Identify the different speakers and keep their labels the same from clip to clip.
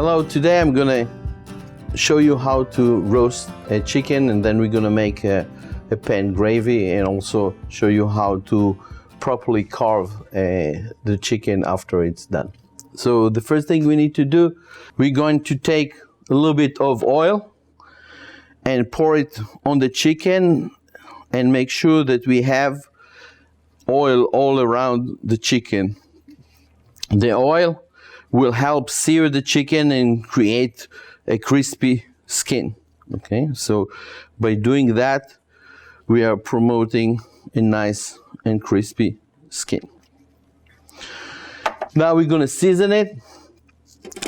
Speaker 1: Hello, today I'm gonna show you how to roast a chicken, and then we're gonna make a pan gravy, and also show you how to properly carve the chicken after it's done. So the first thing we need to do, we're going to take a little bit of oil and pour it on the chicken, and make sure that we have oil all around the chicken. The oil will help sear the chicken and create a crispy skin. Okay, so by doing that, we are promoting a nice and crispy skin. Now we're gonna season it.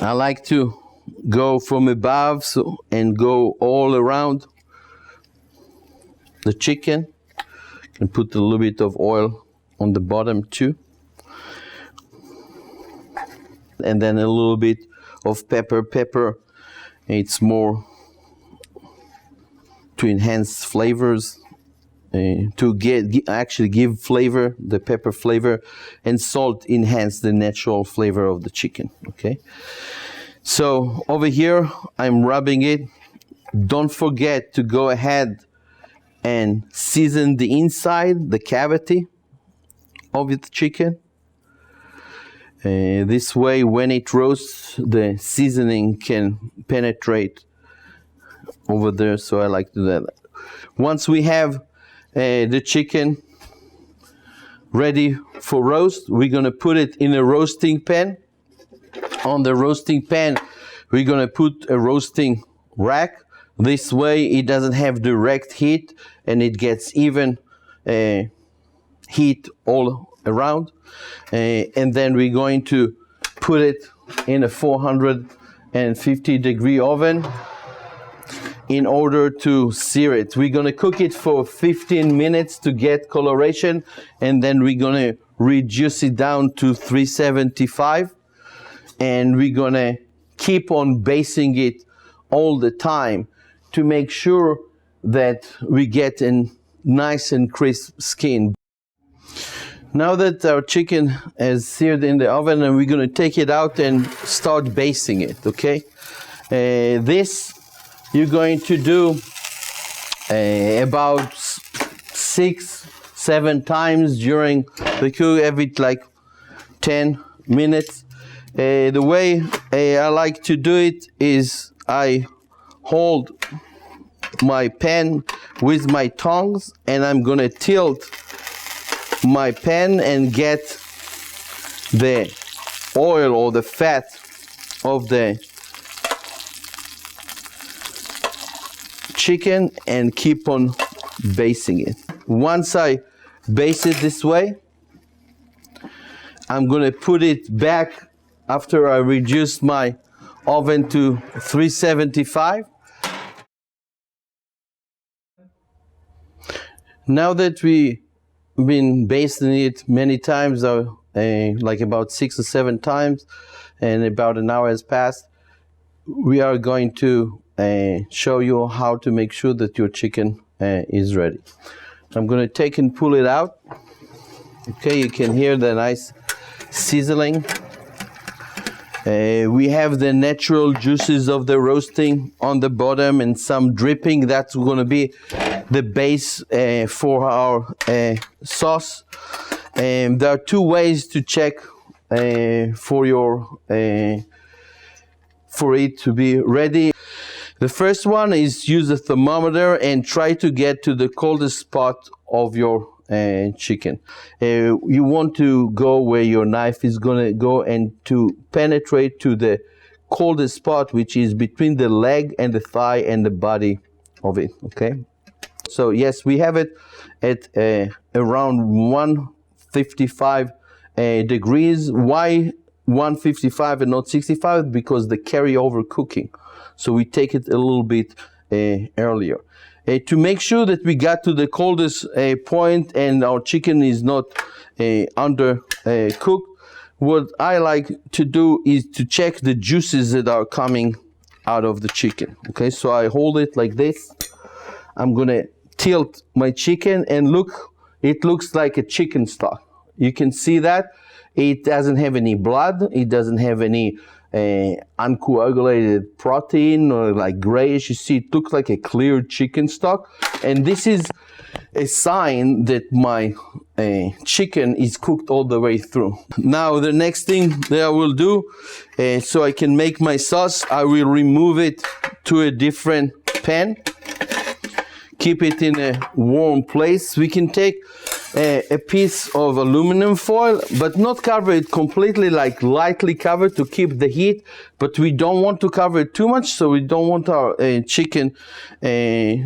Speaker 1: I like to go from above and go all around the chicken, and put a little bit of oil on the bottom too. And then a little bit of pepper. It's more to enhance flavors, to actually give flavor, the pepper flavor, and salt enhance the natural flavor of the chicken. Okay, so over here I'm rubbing it. Don't forget to go ahead and season the inside, the cavity of the chicken. This way, when it roasts, the seasoning can penetrate over there, so I like to do that. Once we have the chicken ready for roast, we're gonna put it in a roasting pan. On the roasting pan, we're gonna put a roasting rack. This way, it doesn't have direct heat, and it gets even heat all around. And then we're going to put it in a 450-degree oven in order to sear it. We're going to cook it for 15 minutes to get coloration, and then we're going to reduce it down to 375, and we're going to keep on basting it all the time to make sure that we get a nice and crisp skin. Now that our chicken is seared in the oven, and we're going to take it out and start basting it, okay? This you're going to do about 6-7 times during the cook, every like 10 minutes. The way I like to do it is I hold my pan with my tongs, and I'm going to tilt my pan and get the oil or the fat of the chicken and keep on basting it. Once I baste it this way, I'm gonna put it back after I reduced my oven to 375. Now that we've been basting it many times, like about 6 or 7 times, and about an hour has passed, we are going to show you how to make sure that your chicken is ready. I'm going to take and pull it out. Okay, you can hear the nice sizzling. We have the natural juices of the roasting on the bottom and some dripping. That's going to be the base for our sauce. There are 2 ways to check for it to be ready. The first one is use a thermometer and try to get to the coldest spot of your chicken. You want to go where your knife is going to go and to penetrate to the coldest spot, which is between the leg and the thigh and the body of it. Okay, so yes, we have it at around 155 degrees. Why 155 and not 65? Because the carryover cooking, so we take it a little bit earlier. To make sure that we got to the coldest point and our chicken is not under cooked, what I like to do is to check the juices that are coming out of the chicken. Okay, so I hold it like this. I'm gonna tilt my chicken, and look, it looks like a chicken stock. You can see that it doesn't have any blood, it doesn't have any uncoagulated protein or like grayish. You see, it looks like a clear chicken stock, and this is a sign that my chicken is cooked all the way through. Now the next thing that I will do, so I can make my sauce, I will remove it to a different pan. Keep it in a warm place. We can take a piece of aluminum foil, but not cover it completely, like lightly cover to keep the heat, but we don't want to cover it too much, so we don't want our chicken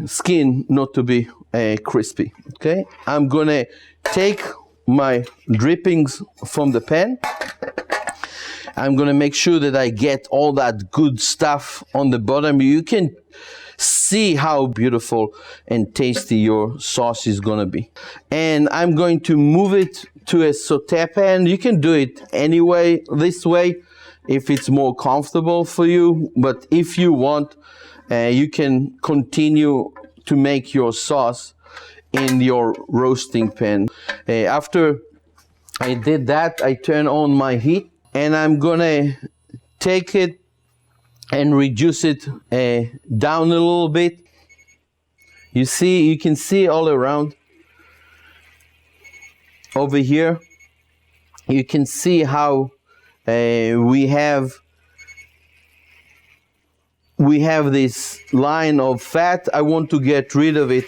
Speaker 1: skin not to be crispy. Okay, I'm gonna take my drippings from the pan. I'm gonna make sure that I get all that good stuff on the bottom. You can see how beautiful and tasty your sauce is gonna be. And I'm going to move it to a saute pan. You can do it anyway, this way, if it's more comfortable for you. But if you want, you can continue to make your sauce in your roasting pan. After I did that, I turn on my heat, and I'm gonna take it and reduce it down a little bit. You see, you can see all around over here. You can see how we have this line of fat. I want to get rid of it,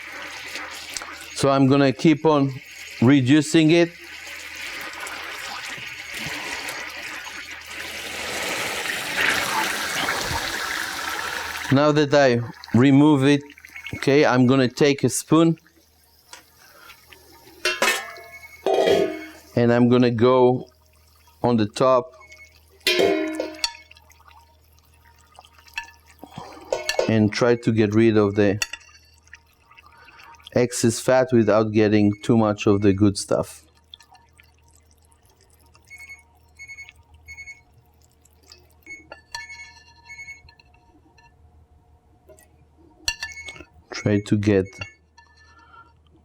Speaker 1: so I'm gonna keep on reducing it. Now that I remove it, okay, I'm gonna take a spoon and I'm gonna go on the top and try to get rid of the excess fat without getting too much of the good stuff. Try to get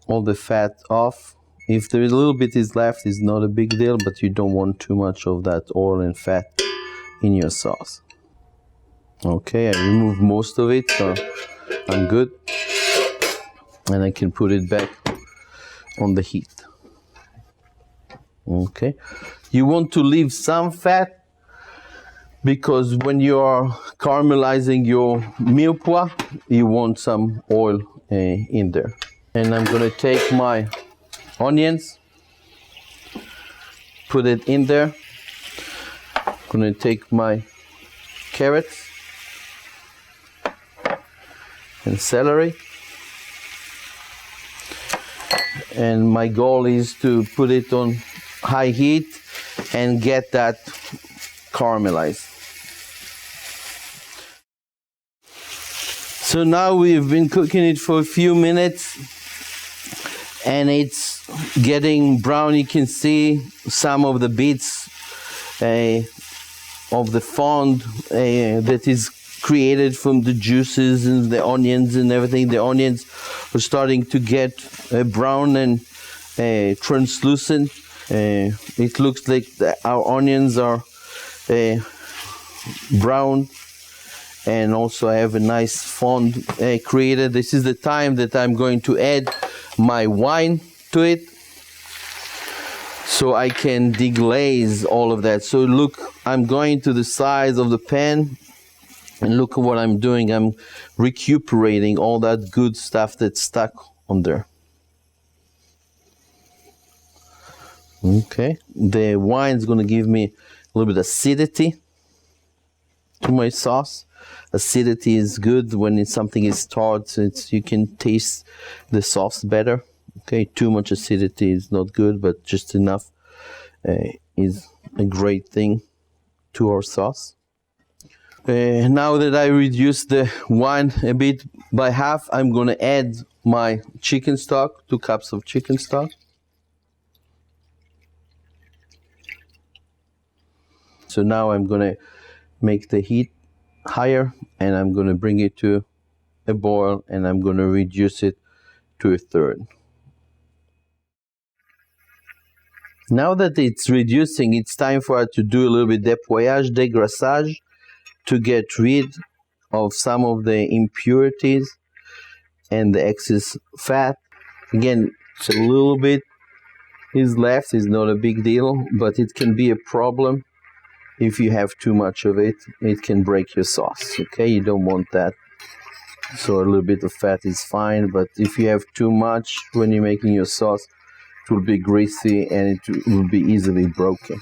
Speaker 1: all the fat off. If there is a little bit is left, it's not a big deal, but you don't want too much of that oil and fat in your sauce. Okay, I removed most of it, so I'm good. And I can put it back on the heat. Okay, you want to leave some fat, because when you are caramelizing your mirepoix, you want some oil in there. And I'm gonna take my onions, put it in there. I'm gonna take my carrots and celery. And my goal is to put it on high heat and get that caramelized. So now we've been cooking it for a few minutes and it's getting brown. You can see some of the bits of the fond that is created from the juices and the onions and everything. The onions are starting to get brown and translucent. It looks like our onions are brown, and also I have a nice fond created. This is the time that I'm going to add my wine to it, so I can deglaze all of that. So look, I'm going to the sides of the pan, and look at what I'm doing. I'm recuperating all that good stuff that's stuck on there. Okay, the wine is going to give me a little bit of acidity to my sauce. Acidity is good when something is tart, so you can taste the sauce better. Okay, too much acidity is not good, but just enough is a great thing to our sauce. Now that I reduced the wine a bit by half, I'm going to add my chicken stock, 2 cups of chicken stock. So now I'm going to make the heat higher, and I'm going to bring it to a boil, and I'm going to reduce it to 1/3. Now that it's reducing, it's time for us to do a little bit d'époillage, dégraissage. to get rid of some of the impurities and the excess fat. Again, it's a little bit is left, is not a big deal, but it can be a problem if you have too much of it. It can break your sauce, okay? You don't want that. So a little bit of fat is fine, but if you have too much when you're making your sauce, it will be greasy and it will be easily broken.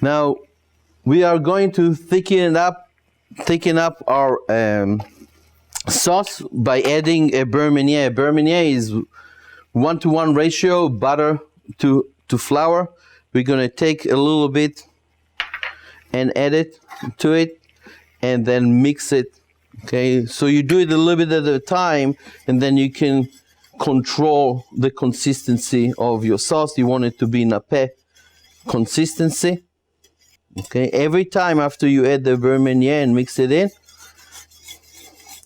Speaker 1: Now we are going to thicken up our sauce by adding a beurre meunier. A beurre meunier is 1-to-1 ratio butter to flour. We're going to take a little bit and add it to it and then mix it. Okay, so you do it a little bit at a time, and then you can control the consistency of your sauce. You want it to be nappé consistency. Okay, every time after you add the beurre meunier and mix it in,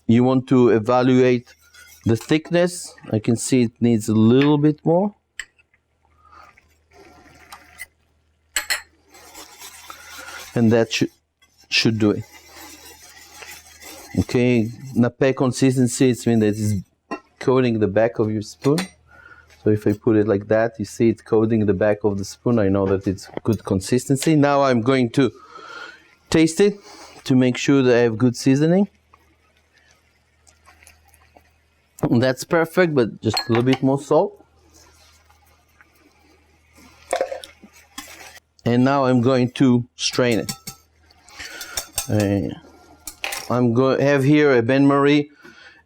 Speaker 1: you want to evaluate the thickness. I can see it needs a little bit more. And that should do it. Okay, nappé consistency, it means that it's coating the back of your spoon. So if I put it like that, you see it coating the back of the spoon. I know that it's good consistency. Now I'm going to taste it to make sure that I have good seasoning. And that's perfect, but just a little bit more salt. And now I'm going to strain it. I'm going to have here a bain marie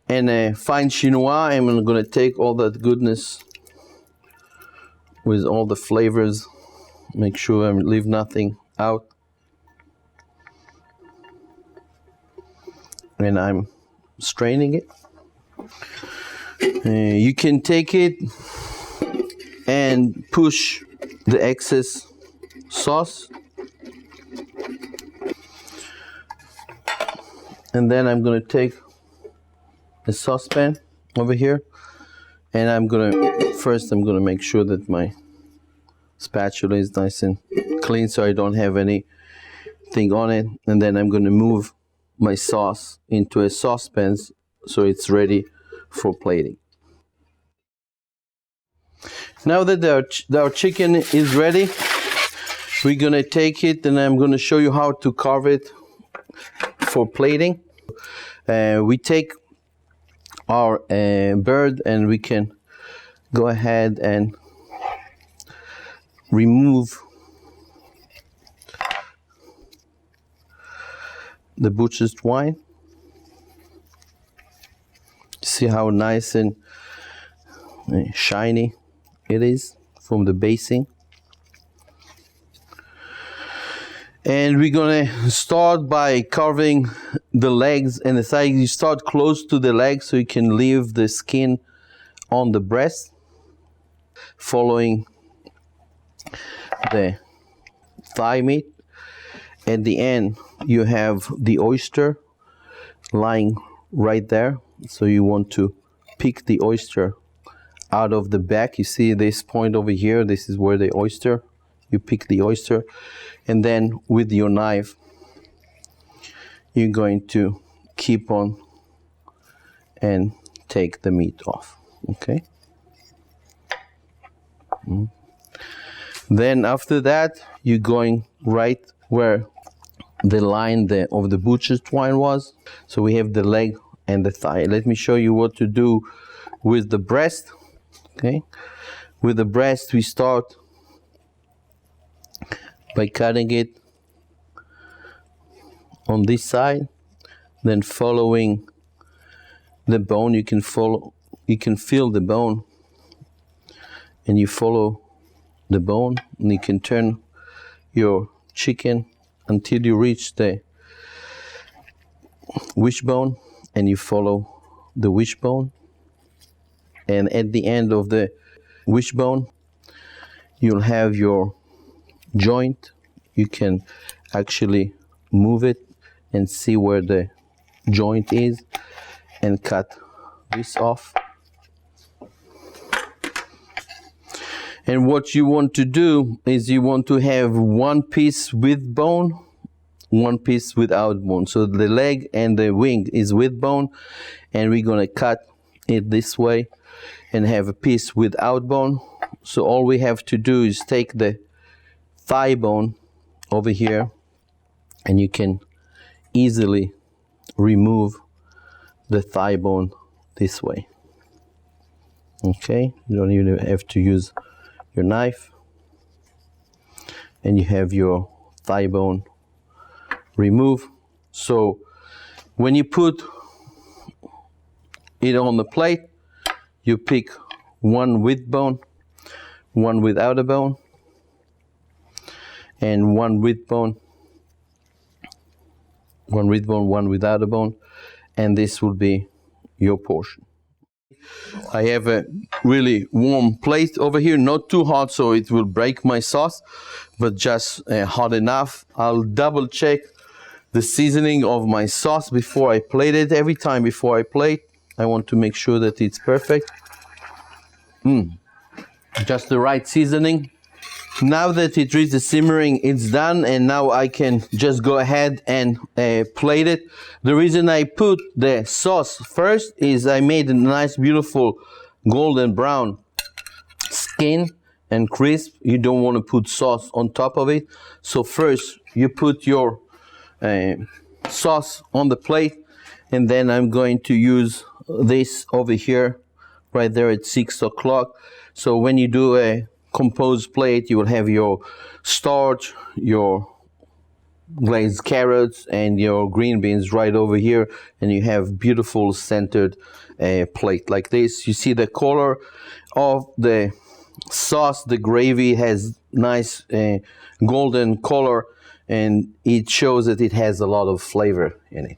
Speaker 1: and a fine chinois. I'm going to take all that goodness with all the flavors. Make sure I leave nothing out. And I'm straining it. You can take it and push the excess sauce, and then I'm going to take a saucepan over here, and I'm going to make sure that my spatula is nice and clean so I don't have anything on it, and then I'm going to move my sauce into a saucepan so it's ready for plating. Now that our chicken is ready, we're going to take it and I'm going to show you how to carve it for plating. We take our bird and we can go ahead and remove the butcher's twine. See how nice and shiny it is from the basting. And we're gonna start by carving the legs and the side. You start close to the legs so you can leave the skin on the breast, following the thigh meat. At the end you have the oyster lying right there, so you want to pick the oyster out of the back. You see this point over here, this is where the oyster, you pick the oyster, and then with your knife you're going to keep on and take the meat off. Okay. Then after that you're going right where the line of the butcher's twine was. So we have the leg and the thigh. Let me show you what to do with the breast. Okay, with the breast we start by cutting it on this side, then following the bone. You can feel the bone, and you follow the bone, and you can turn your chicken until you reach the wishbone, and you follow the wishbone, and at the end of the wishbone you'll have your joint. You can actually move it and see where the joint is and cut this off. And what you want to do is you want to have one piece with bone, one piece without bone. So the leg and the wing is with bone, and we're gonna cut it this way and have a piece without bone. So all we have to do is take the thigh bone over here, and you can easily remove the thigh bone this way. Okay, you don't even have to use your knife, and you have your thigh bone removed. So when you put it on the plate, you pick one with bone, one without a bone, and one with bone, one with bone, one without a bone, and this will be your portion. I have a really warm plate over here, not too hot so it will break my sauce, but just hot enough. I'll double check the seasoning of my sauce before I plate it. Every time before I plate, I want to make sure that it's perfect. Just the right seasoning. Now that it reaches simmering, it's done, and now I can just go ahead and plate it. The reason I put the sauce first is I made a nice, beautiful golden brown skin and crisp. You don't want to put sauce on top of it. So first you put your sauce on the plate, and then I'm going to use this over here, right there at 6 o'clock. So when you do a composed plate, you will have your starch, your glazed carrots, and your green beans right over here, and you have beautiful centered plate like this. You see the color of the sauce, the gravy has nice golden color, and it shows that it has a lot of flavor in it.